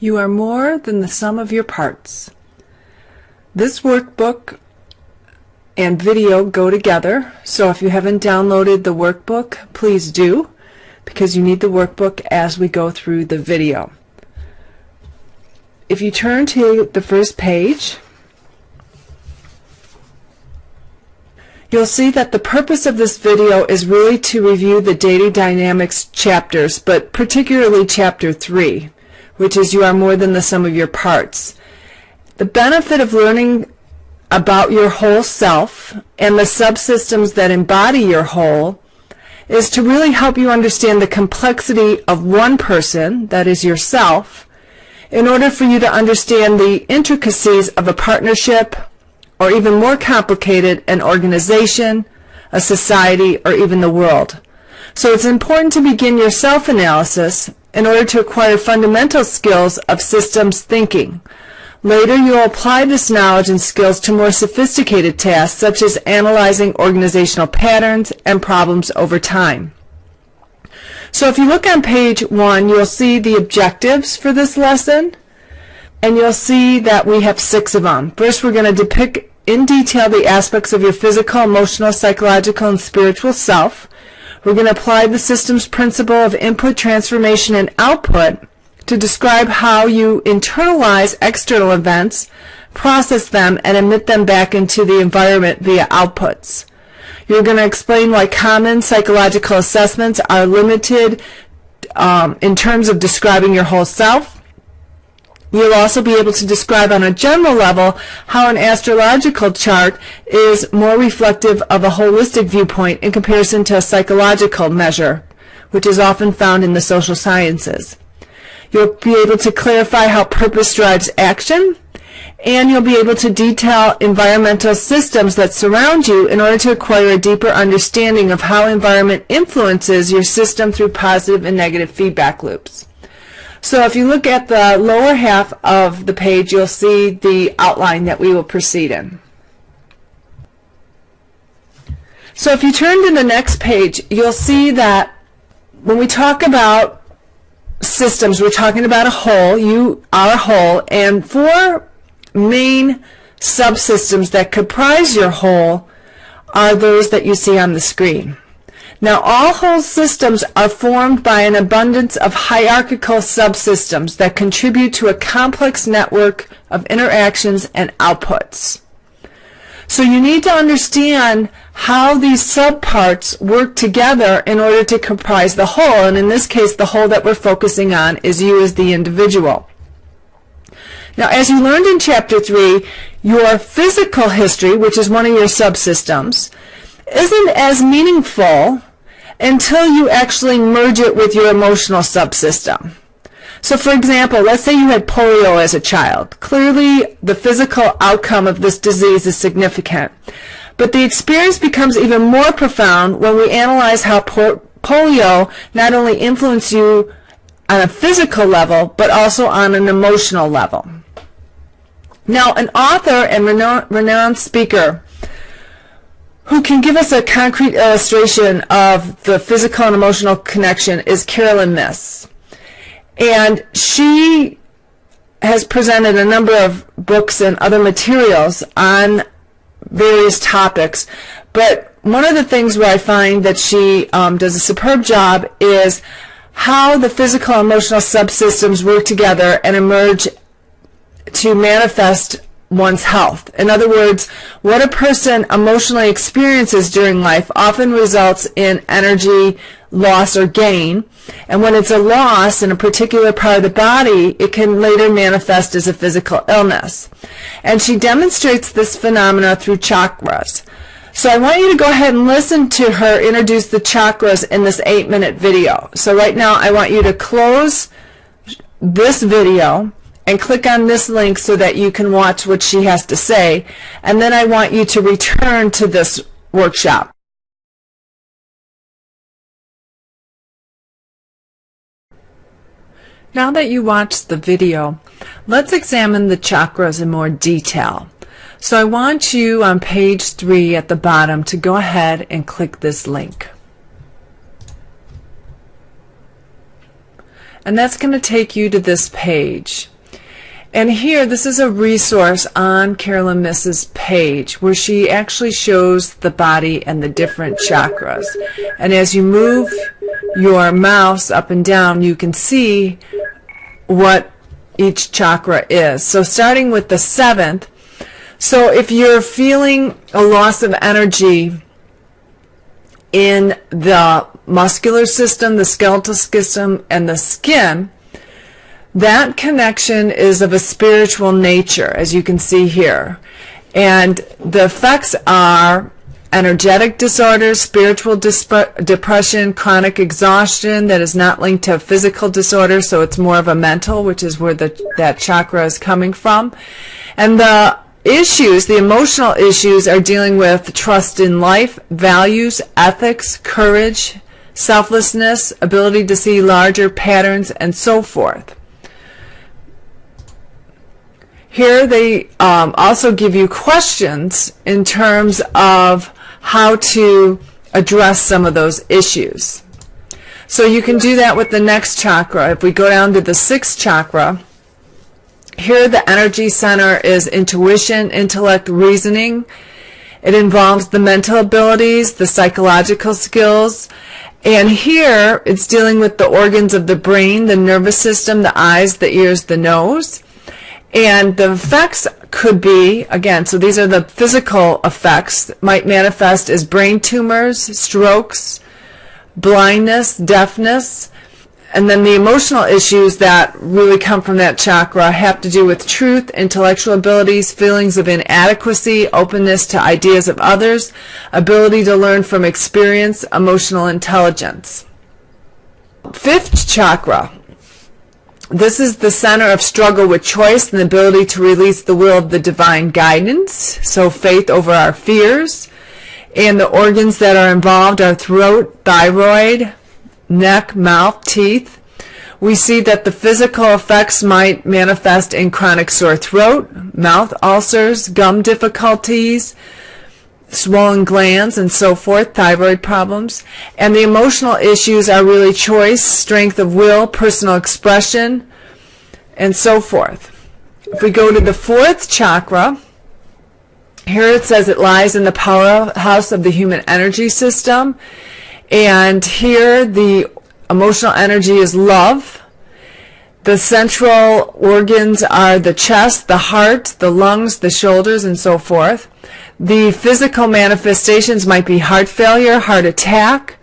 You are more than the sum of your parts. This workbook and video go together, so if you haven't downloaded the workbook, please do, because you need the workbook as we go through the video. If you turn to the first page, you'll see that the purpose of this video is really to review the data dynamics chapters, but particularly chapter 3, which is you are more than the sum of your parts. The benefit of learning about your whole self and the subsystems that embody your whole is to really help you understand the complexity of one person, that is yourself, in order for you to understand the intricacies of a partnership, or even more complicated, an organization, a society, or even the world. So it's important to begin your self-analysis in order to acquire fundamental skills of systems thinking. Later, you'll apply this knowledge and skills to more sophisticated tasks, such as analyzing organizational patterns and problems over time. So if you look on page 1, you'll see the objectives for this lesson, and you'll see that we have 6 of them. First, we're going to depict in detail the aspects of your physical, emotional, psychological, and spiritual self. We're going to apply the systems principle of input, transformation, and output to describe how you internalize external events, process them, and emit them back into the environment via outputs. You're going to explain why common psychological assessments are limited in terms of describing your whole self. You'll also be able to describe on a general level how an astrological chart is more reflective of a holistic viewpoint in comparison to a psychological measure, which is often found in the social sciences. You'll be able to clarify how purpose drives action, and you'll be able to detail environmental systems that surround you in order to acquire a deeper understanding of how environment influences your system through positive and negative feedback loops. So if you look at the lower half of the page, you'll see the outline that we will proceed in. So if you turn to the next page, you'll see that when we talk about systems, we're talking about a whole. You are a whole, and 4 main subsystems that comprise your whole are those that you see on the screen. Now, all whole systems are formed by an abundance of hierarchical subsystems that contribute to a complex network of interactions and outputs. So you need to understand how these subparts work together in order to comprise the whole, and in this case, the whole that we're focusing on is you as the individual. Now, as you learned in Chapter 3, your physical history, which is one of your subsystems, isn't as meaningful until you actually merge it with your emotional subsystem. So for example, let's say you had polio as a child. Clearly, the physical outcome of this disease is significant. But the experience becomes even more profound when we analyze how polio not only influenced you on a physical level, but also on an emotional level. Now, an author and renowned speaker who can give us a concrete illustration of the physical and emotional connection is Carolyn Myss. And she has presented a number of books and other materials on various topics. But one of the things where I find that she does a superb job is how the physical and emotional subsystems work together and emerge to manifest one's health. In other words, what a person emotionally experiences during life often results in energy loss or gain, and when it's a loss in a particular part of the body, it can later manifest as a physical illness. And she demonstrates this phenomena through chakras. So I want you to go ahead and listen to her introduce the chakras in this 8-minute video. So right now I want you to close this video and click on this link so that you can watch what she has to say, and then I want you to return to this workshop. Now that you watched the video, let's examine the chakras in more detail. So I want you on page 3 at the bottom to go ahead and click this link. And that's going to take you to this page. And here, this is a resource on Carolyn Miss's page where she actually shows the body and the different chakras. And as you move your mouse up and down, you can see what each chakra is. So starting with the 7th, so if you're feeling a loss of energy in the muscular system, the skeletal system, and the skin, that connection is of a spiritual nature, as you can see here. And the effects are energetic disorders, spiritual depression, chronic exhaustion that is not linked to a physical disorder, so it's more of a mental, which is where that chakra is coming from. And the issues, the emotional issues, are dealing with trust in life, values, ethics, courage, selflessness, ability to see larger patterns, and so forth. Here they also give you questions in terms of how to address some of those issues. So you can do that with the next chakra. If we go down to the 6th chakra, here the energy center is intuition, intellect, reasoning. It involves the mental abilities, the psychological skills, and here it's dealing with the organs of the brain, the nervous system, the eyes, the ears, the nose. And the effects could be, again, so these are the physical effects that might manifest as brain tumors, strokes, blindness, deafness. And then the emotional issues that really come from that chakra have to do with truth, intellectual abilities, feelings of inadequacy, openness to ideas of others, ability to learn from experience, emotional intelligence. 5th chakra. This is the center of struggle with choice and the ability to release the will of the divine guidance, so faith over our fears. And the organs that are involved are throat, thyroid, neck, mouth, teeth. We see that the physical effects might manifest in chronic sore throat, mouth ulcers, gum difficulties, swollen glands, and so forth, thyroid problems. And the emotional issues are really choice, strength of will, personal expression, and so forth. If we go to the 4th chakra, here it says it lies in the powerhouse of the human energy system. And here the emotional energy is love. The central organs are the chest, the heart, the lungs, the shoulders, and so forth. The physical manifestations might be heart failure, heart attack,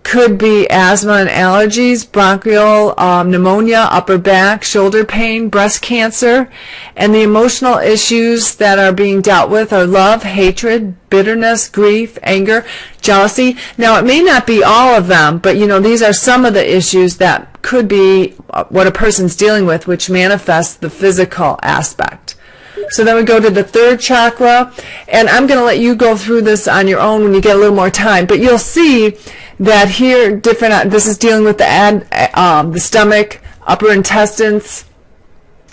could be asthma and allergies, bronchial pneumonia, upper back, shoulder pain, breast cancer. And the emotional issues that are being dealt with are love, hatred, bitterness, grief, anger, jealousy. Now, it may not be all of them, but you know, these are some of the issues that could be what a person's dealing with, which manifests the physical aspect. So then we go to the 3rd chakra, and I'm going to let you go through this on your own when you get a little more time, but you'll see that here this is dealing with the stomach, upper intestines,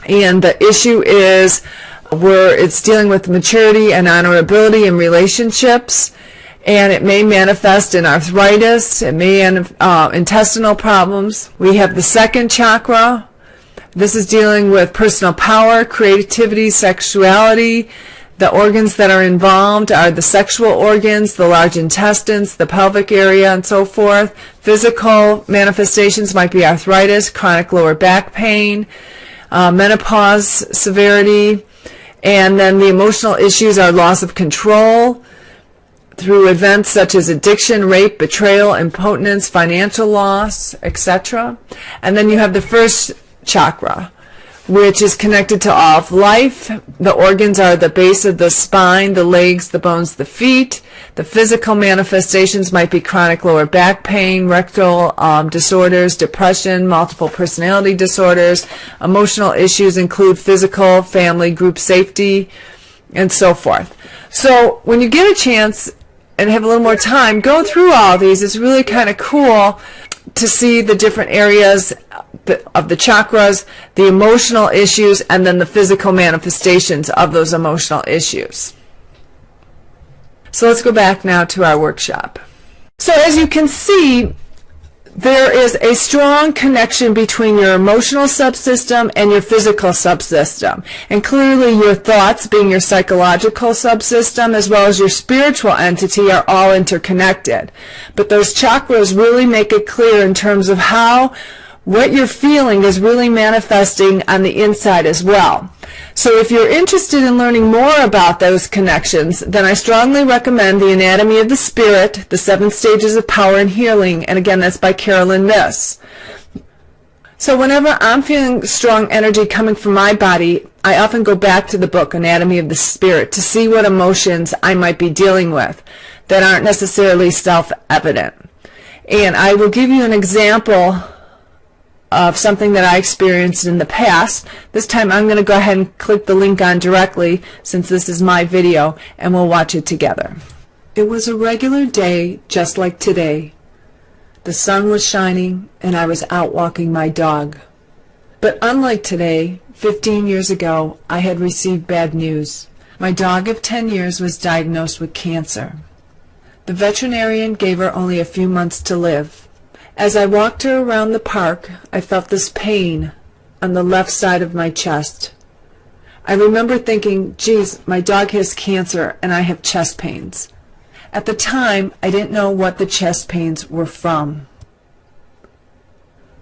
and the issue is where it's dealing with maturity and honorability in relationships, and it may manifest in arthritis, it may intestinal problems. We have the 2nd chakra. This is dealing with personal power, creativity, sexuality. The organs that are involved are the sexual organs, the large intestines, the pelvic area, and so forth. Physical manifestations might be arthritis, chronic lower back pain, menopause severity, and then the emotional issues are loss of control through events such as addiction, rape, betrayal, impotence, financial loss, etc. And then you have the 1st chakra, which is connected to all of life. The organs are the base of the spine, the legs, the bones, the feet. The physical manifestations might be chronic lower back pain, rectal disorders, depression, multiple personality disorders. Emotional issues include physical, family, group safety, and so forth. So when you get a chance and have a little more time, go through all these. It's really kind of cool to see the different areas of the chakras, the emotional issues, and then the physical manifestations of those emotional issues. So let's go back now to our workshop. So as you can see, there is a strong connection between your emotional subsystem and your physical subsystem. And clearly your thoughts, being your psychological subsystem, as well as your spiritual entity, are all interconnected. But those chakras really make it clear in terms of how what you're feeling is really manifesting on the inside as well. So if you're interested in learning more about those connections, then I strongly recommend The Anatomy of the Spirit, The 7 Stages of Power and Healing, and again, that's by Carolyn Miss. So whenever I'm feeling strong energy coming from my body, I often go back to the book Anatomy of the Spirit to see what emotions I might be dealing with that aren't necessarily self-evident. And I will give you an example of something that I experienced in the past. This time I'm going to go ahead and click the link on directly, since this is my video, and we'll watch it together. It was a regular day, just like today. The sun was shining and I was out walking my dog. But unlike today, 15 years ago, I had received bad news. My dog of 10 years was diagnosed with cancer. The veterinarian gave her only a few months to live. As I walked her around the park, I felt this pain on the left side of my chest. I remember thinking, geez, my dog has cancer and I have chest pains. At the time, I didn't know what the chest pains were from.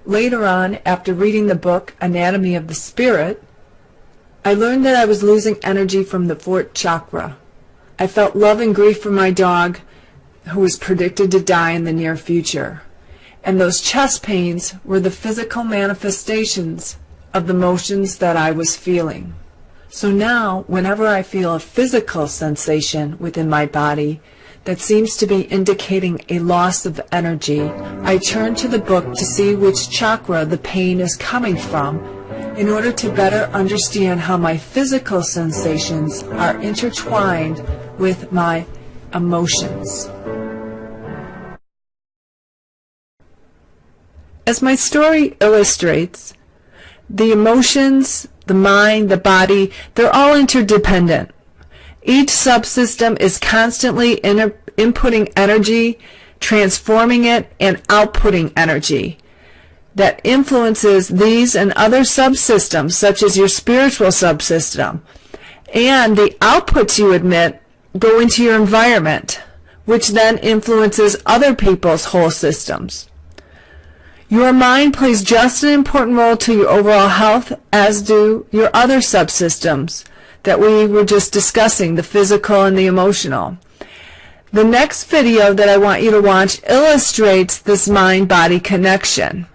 Later on, after reading the book Anatomy of the Spirit, I learned that I was losing energy from the 4th chakra. I felt love and grief for my dog, who was predicted to die in the near future. And those chest pains were the physical manifestations of the emotions that I was feeling. So now, whenever I feel a physical sensation within my body that seems to be indicating a loss of energy, I turn to the book to see which chakra the pain is coming from in order to better understand how my physical sensations are intertwined with my emotions. As my story illustrates, the emotions, the mind, the body, they're all interdependent. Each subsystem is constantly inputting energy, transforming it, and outputting energy that influences these and other subsystems, such as your spiritual subsystem. And the outputs you emit go into your environment, which then influences other people's whole systems. Your mind plays just an important role to your overall health, as do your other subsystems that we were just discussing, the physical and the emotional. The next video that I want you to watch illustrates this mind-body connection.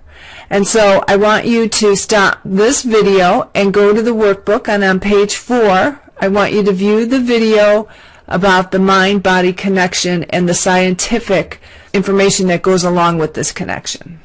And so I want you to stop this video and go to the workbook, and on page 4, I want you to view the video about the mind-body connection and the scientific information that goes along with this connection.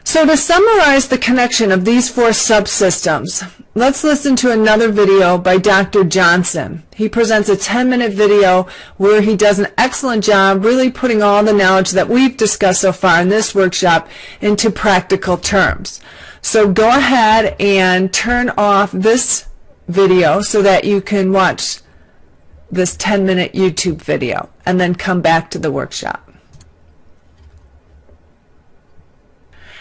So to summarize the connection of these 4 subsystems, let's listen to another video by Dr. Johnson. He presents a 10-minute video where he does an excellent job really putting all the knowledge that we've discussed so far in this workshop into practical terms. So go ahead and turn off this video so that you can watch this 10-minute YouTube video and then come back to the workshop.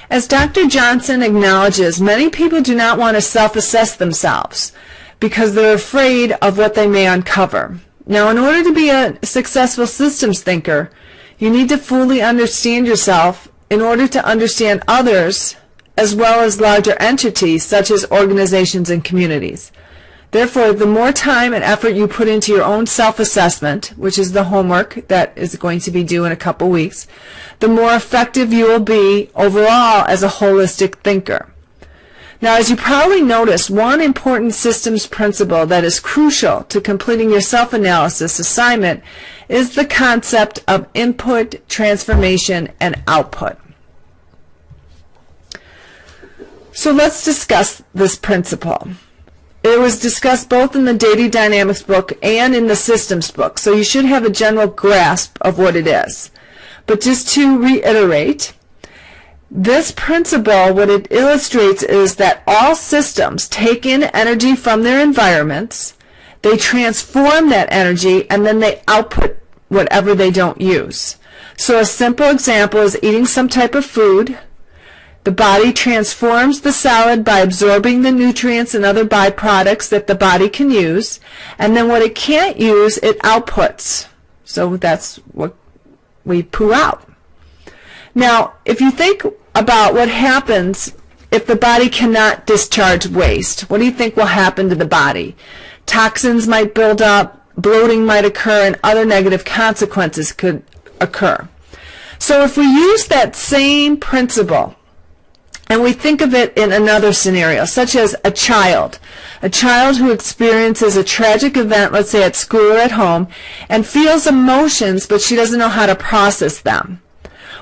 As Dr. Johnson acknowledges, many people do not want to self-assess themselves because they're afraid of what they may uncover. Now, in order to be a successful systems thinker, you need to fully understand yourself in order to understand others, as well as larger entities such as organizations and communities. Therefore, the more time and effort you put into your own self-assessment, which is the homework that is going to be due in a couple weeks, the more effective you will be overall as a holistic thinker. Now, as you probably noticed, one important systems principle that is crucial to completing your self-analysis assignment is the concept of input, transformation, and output. So let's discuss this principle. It was discussed both in the Data Dynamics book and in the Systems book, so you should have a general grasp of what it is. But just to reiterate, this principle, what it illustrates is that all systems take in energy from their environments, they transform that energy, and then they output whatever they don't use. So a simple example is eating some type of food. The body transforms the solid by absorbing the nutrients and other byproducts that the body can use, and then what it can't use, it outputs. So that's what we poo out. Now, if you think about what happens if the body cannot discharge waste, what do you think will happen to the body? Toxins might build up, bloating might occur, and other negative consequences could occur. So if we use that same principle and we think of it in another scenario, such as a child who experiences a tragic event, let's say at school or at home, and feels emotions, but she doesn't know how to process them.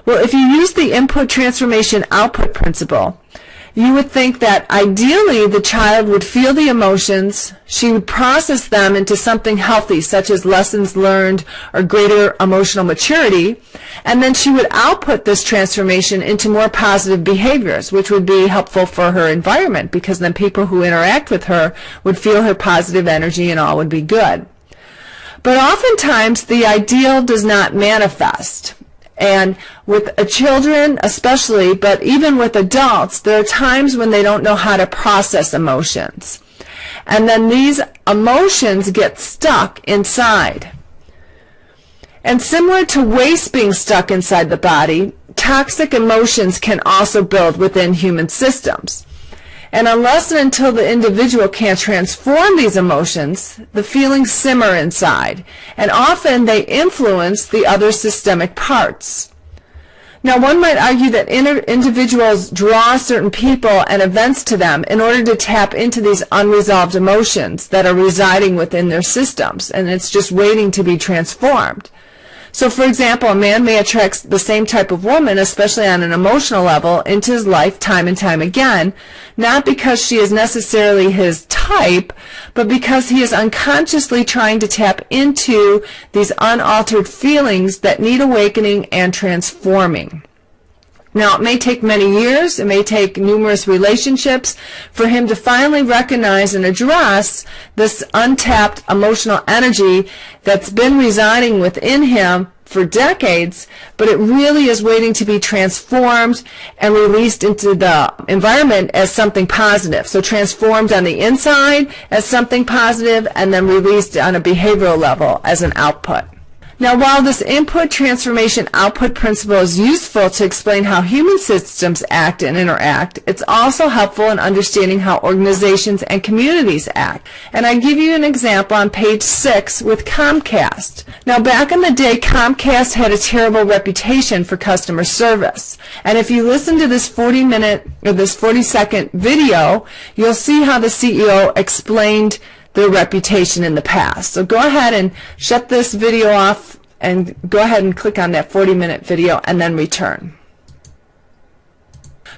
Well, if you use the input transformation output principle, you would think that ideally the child would feel the emotions, she would process them into something healthy, such as lessons learned or greater emotional maturity, and then she would output this transformation into more positive behaviors, which would be helpful for her environment, because then people who interact with her would feel her positive energy and all would be good. But oftentimes the ideal does not manifest. And with children especially, but even with adults, there are times when they don't know how to process emotions. And then these emotions get stuck inside. And similar to waste being stuck inside the body, toxic emotions can also build within human systems. And unless and until the individual can transform these emotions, the feelings simmer inside, and often they influence the other systemic parts. Now, one might argue that individuals draw certain people and events to them in order to tap into these unresolved emotions that are residing within their systems, and it's just waiting to be transformed. So, for example, a man may attract the same type of woman, especially on an emotional level, into his life time and time again, not because she is necessarily his type, but because he is unconsciously trying to tap into these unaltered feelings that need awakening and transforming. Now, it may take many years, it may take numerous relationships for him to finally recognize and address this untapped emotional energy that's been residing within him for decades, but it really is waiting to be transformed and released into the environment as something positive. So transformed on the inside as something positive, and then released on a behavioral level as an output. Now, while this input transformation output principle is useful to explain how human systems act and interact, it's also helpful in understanding how organizations and communities act. And I give you an example on page 6 with Comcast. Now, back in the day, Comcast had a terrible reputation for customer service. And if you listen to this 40-second video, you'll see how the CEO explained their reputation in the past. So go ahead and shut this video off and go ahead and click on that 40-minute video and then return.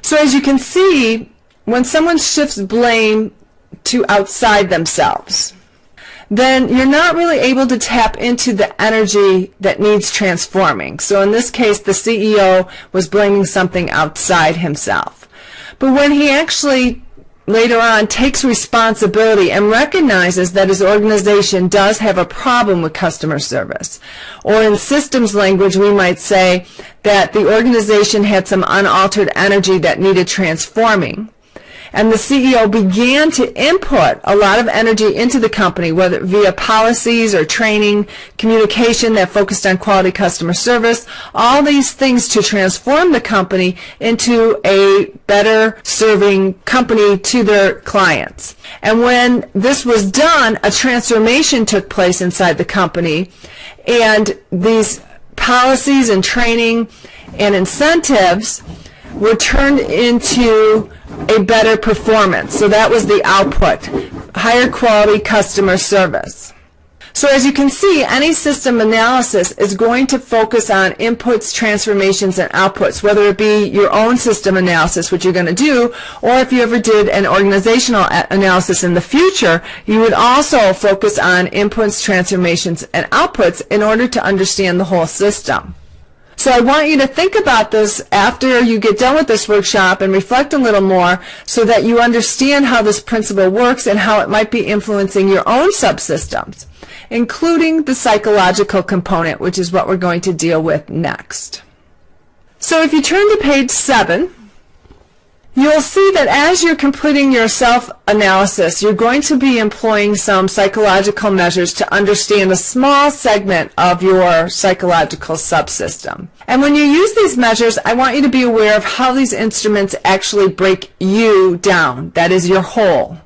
So as you can see, when someone shifts blame to outside themselves, then you're not really able to tap into the energy that needs transforming. So in this case, the CEO was blaming something outside himself. But when he actually later on takes responsibility and recognizes that his organization does have a problem with customer service, or in systems language we might say that the organization had some unaltered energy that needed transforming, and the CEO began to input a lot of energy into the company, whether via policies or training, communication that focused on quality customer service, all these things to transform the company into a better serving company to their clients. And when this was done, a transformation took place inside the company, and these policies and training and incentives were turned into a better performance. So that was the output, higher quality customer service. So as you can see, any system analysis is going to focus on inputs, transformations, and outputs, whether it be your own system analysis, which you're going to do, or if you ever did an organizational analysis in the future, you would also focus on inputs, transformations, and outputs in order to understand the whole system. So I want you to think about this after you get done with this workshop and reflect a little more so that you understand how this principle works and how it might be influencing your own subsystems. including the psychological component, which is what we're going to deal with next. So if you turn to page 7, you'll see that as you're completing your self-analysis, you're going to be employing some psychological measures to understand a small segment of your psychological subsystem. And when you use these measures, I want you to be aware of how these instruments actually break you down. That is your whole.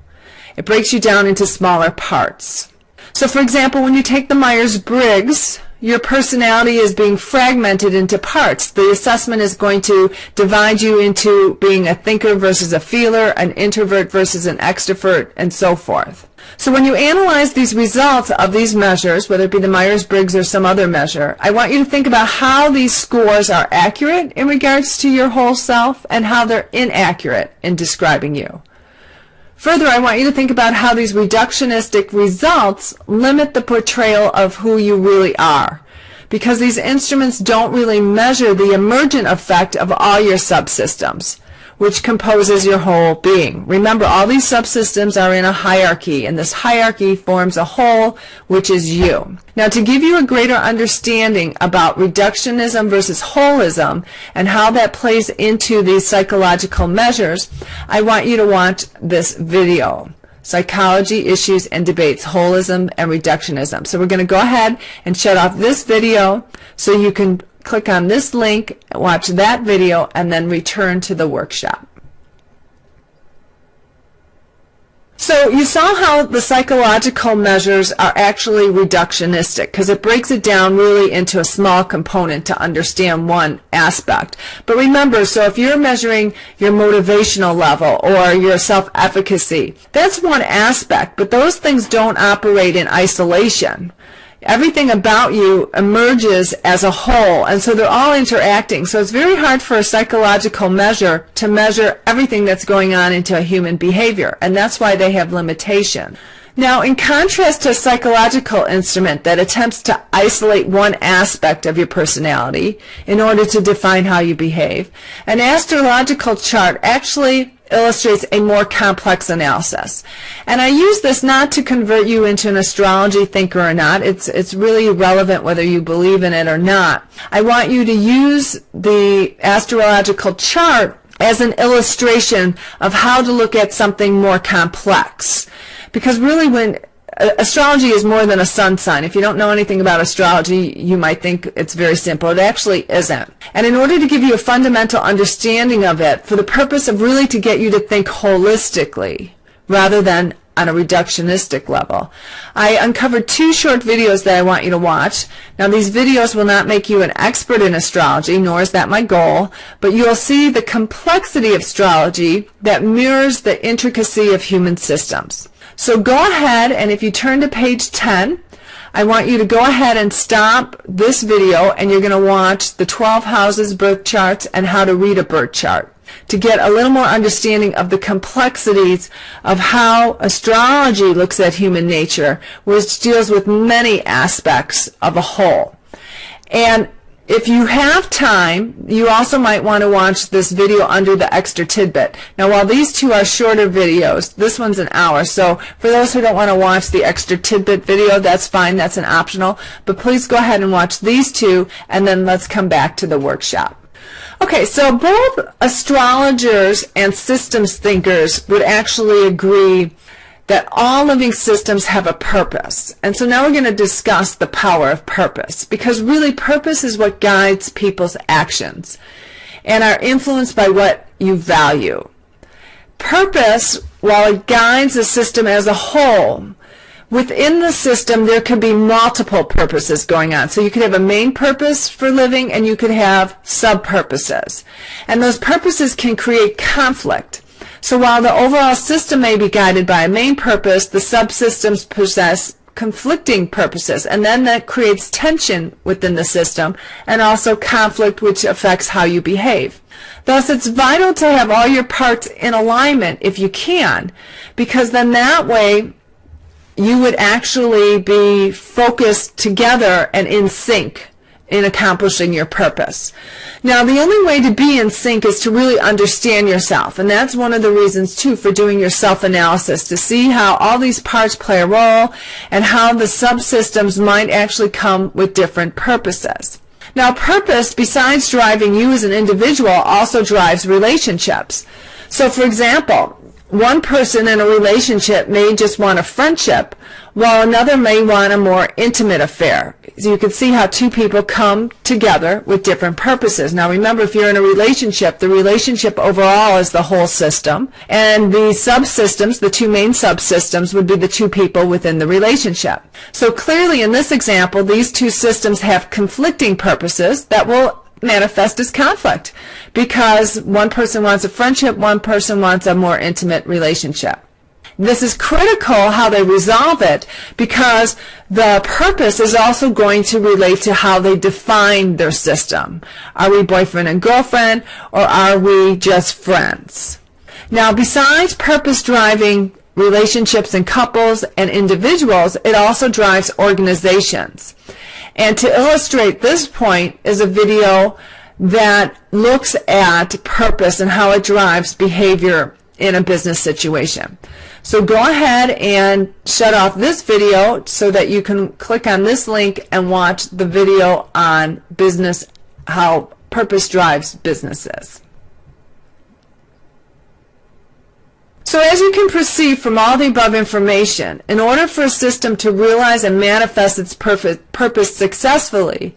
It breaks you down into smaller parts. So for example, when you take the Myers-Briggs, your personality is being fragmented into parts. The assessment is going to divide you into being a thinker versus a feeler, an introvert versus an extrovert, and so forth. So when you analyze these results of these measures, whether it be the Myers-Briggs or some other measure, I want you to think about how these scores are accurate in regards to your whole self and how they're inaccurate in describing you. Further, I want you to think about how these reductionistic results limit the portrayal of who you really are, because these instruments don't really measure the emergent effect of all your subsystems, which composes your whole being. Remember, all these subsystems are in a hierarchy, and this hierarchy forms a whole, which is you. Now, to give you a greater understanding about reductionism versus holism and how that plays into these psychological measures, I want you to watch this video, Psychology, Issues, and Debates, Holism and Reductionism. So we're going to go ahead and shut off this video so you can click on this link, watch that video, and then return to the workshop. So you saw how the psychological measures are actually reductionistic because it breaks it down really into a small component to understand one aspect. But remember, so if you're measuring your motivational level or your self-efficacy, that's one aspect, but those things don't operate in isolation. Everything about you emerges as a whole, and so they're all interacting. So it's very hard for a psychological measure to measure everything that's going on into a human behavior, and that's why they have limitation. Now, in contrast to a psychological instrument that attempts to isolate one aspect of your personality in order to define how you behave, an astrological chart actually illustrates a more complex analysis. And I use this not to convert you into an astrology thinker or not. It's really irrelevant whether you believe in it or not. I want you to use the astrological chart as an illustration of how to look at something more complex. Because really, when astrology is more than a sun sign. If you don't know anything about astrology, you might think it's very simple. It actually isn't. And in order to give you a fundamental understanding of it, for the purpose of really to get you to think holistically rather than on a reductionistic level, I uncovered 2 short videos that I want you to watch. Now, these videos will not make you an expert in astrology, nor is that my goal, but you'll see the complexity of astrology that mirrors the intricacy of human systems. So go ahead, and if you turn to page 10, I want you to go ahead and stop this video, and you're going to watch the 12 houses birth charts and how to read a birth chart to get a little more understanding of the complexities of how astrology looks at human nature, which deals with many aspects of a whole. And if you have time, you also might want to watch this video under the extra tidbit. Now, while these 2 are shorter videos, this one's an hour. So for those who don't want to watch the extra tidbit video, that's fine. That's an optional. But please go ahead and watch these 2, and then let's come back to the workshop. Okay, so both astrologers and systems thinkers would actually agree that all living systems have a purpose. And so now we're going to discuss the power of purpose, because really purpose is what guides people's actions and are influenced by what you value. Purpose, while it guides a system as a whole, within the system there could be multiple purposes going on. So you could have a main purpose for living, and you could have sub-purposes. And those purposes can create conflict. So while the overall system may be guided by a main purpose, the subsystems possess conflicting purposes, and then that creates tension within the system and also conflict, which affects how you behave. Thus, it's vital to have all your parts in alignment if you can, because then that way you would actually be focused together and in sync in accomplishing your purpose. Now, the only way to be in sync is to really understand yourself, and that's one of the reasons, too, for doing your self-analysis, to see how all these parts play a role and how the subsystems might actually come with different purposes. Now, purpose, besides driving you as an individual, also drives relationships. So, for example, one person in a relationship may just want a friendship, while another may want a more intimate affair. So you can see how two people come together with different purposes. Now remember, if you're in a relationship, the relationship overall is the whole system, and the subsystems, the two main subsystems, would be the two people within the relationship. So clearly in this example, these two systems have conflicting purposes that will manifest as conflict, because one person wants a friendship, one person wants a more intimate relationship. This is critical how they resolve it, because the purpose is also going to relate to how they define their system. Are we boyfriend and girlfriend, or are we just friends? Now, besides purpose driving relationships and couples and individuals, it also drives organizations. And to illustrate this point is a video that looks at purpose and how it drives behavior in a business situation. So go ahead and shut off this video so that you can click on this link and watch the video on business, how purpose drives businesses. So as you can perceive from all the above information, in order for a system to realize and manifest its purpose successfully,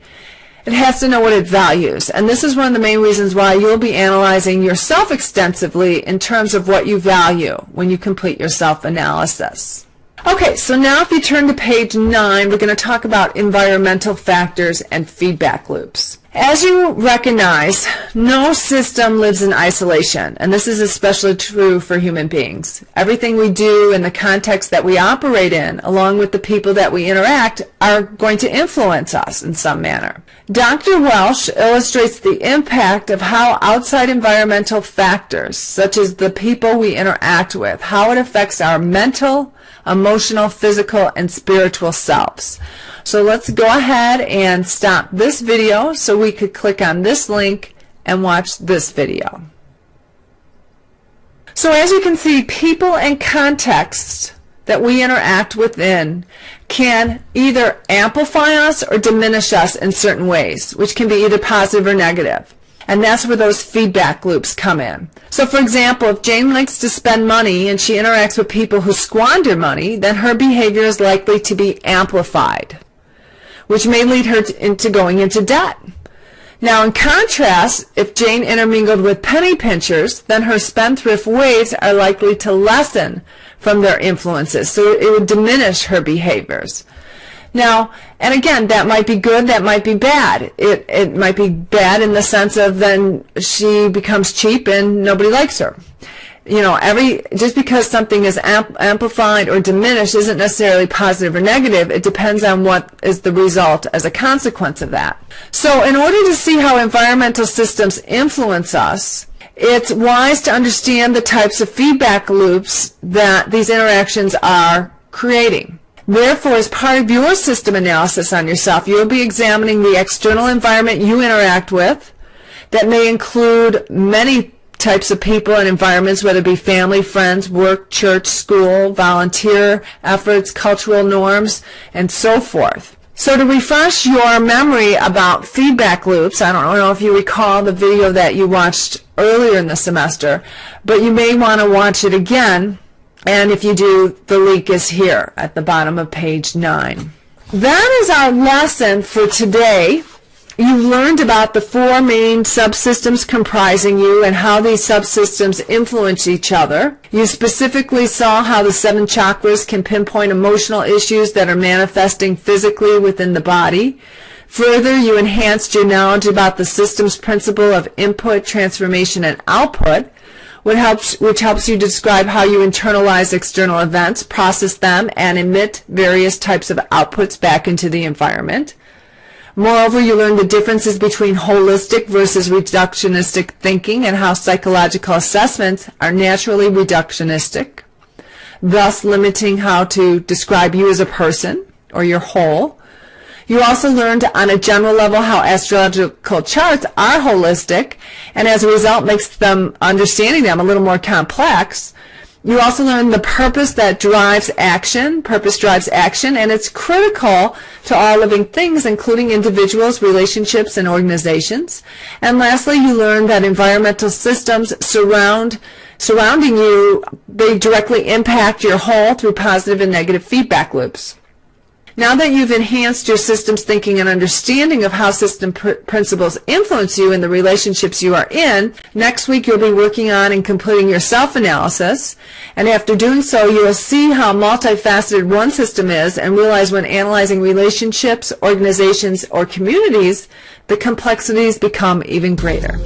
it has to know what it values. And this is one of the main reasons why you'll be analyzing yourself extensively in terms of what you value when you complete your self-analysis. Okay, so now if you turn to page 9, we're going to talk about environmental factors and feedback loops. As you recognize, no system lives in isolation, and this is especially true for human beings. Everything we do in the context that we operate in, along with the people that we interact, are going to influence us in some manner. Dr. Welsh illustrates the impact of how outside environmental factors, such as the people we interact with, how it affects our mental, emotional, physical, and spiritual selves. So let's go ahead and stop this video so we could click on this link and watch this video. So as you can see, people and context that we interact within can either amplify us or diminish us in certain ways, which can be either positive or negative. And that's where those feedback loops come in. So for example, if Jane likes to spend money and she interacts with people who squander money, then her behavior is likely to be amplified, which may lead her into going into debt. Now in contrast, if Jane intermingled with penny pinchers, then her spendthrift ways are likely to lessen from their influences, so it would diminish her behaviors. Now, and again, that might be good, that might be bad. It might be bad in the sense of then she becomes cheap and nobody likes her. You know, just because something is amplified or diminished isn't necessarily positive or negative. It depends on what is the result as a consequence of that. So in order to see how environmental systems influence us, it's wise to understand the types of feedback loops that these interactions are creating. Therefore, as part of your system analysis on yourself, you'll be examining the external environment you interact with. That may include many types of people and environments, whether it be family, friends, work, church, school, volunteer efforts, cultural norms, and so forth. So to refresh your memory about feedback loops, I don't know if you recall the video that you watched earlier in the semester, but you may want to watch it again. And if you do, the link is here at the bottom of page 9. That is our lesson for today. You learned about the 4 main subsystems comprising you and how these subsystems influence each other. You specifically saw how the 7 chakras can pinpoint emotional issues that are manifesting physically within the body. Further, you enhanced your knowledge about the system's principle of input, transformation, and output, which helps you describe how you internalize external events, process them, and emit various types of outputs back into the environment. Moreover, you learn the differences between holistic versus reductionistic thinking and how psychological assessments are naturally reductionistic, thus limiting how to describe you as a person or your whole. You also learned on a general level how astrological charts are holistic, and as a result makes them, understanding them, a little more complex. You also learned the purpose that drives action. Purpose drives action, and it's critical to all living things, including individuals, relationships, and organizations. And lastly, you learned that environmental systems surrounding you, they directly impact your whole through positive and negative feedback loops. Now that you've enhanced your systems thinking and understanding of how system principles influence you in the relationships you are in, next week you'll be working on and completing your self-analysis. And after doing so, you will see how multifaceted one system is and realize when analyzing relationships, organizations, or communities, the complexities become even greater.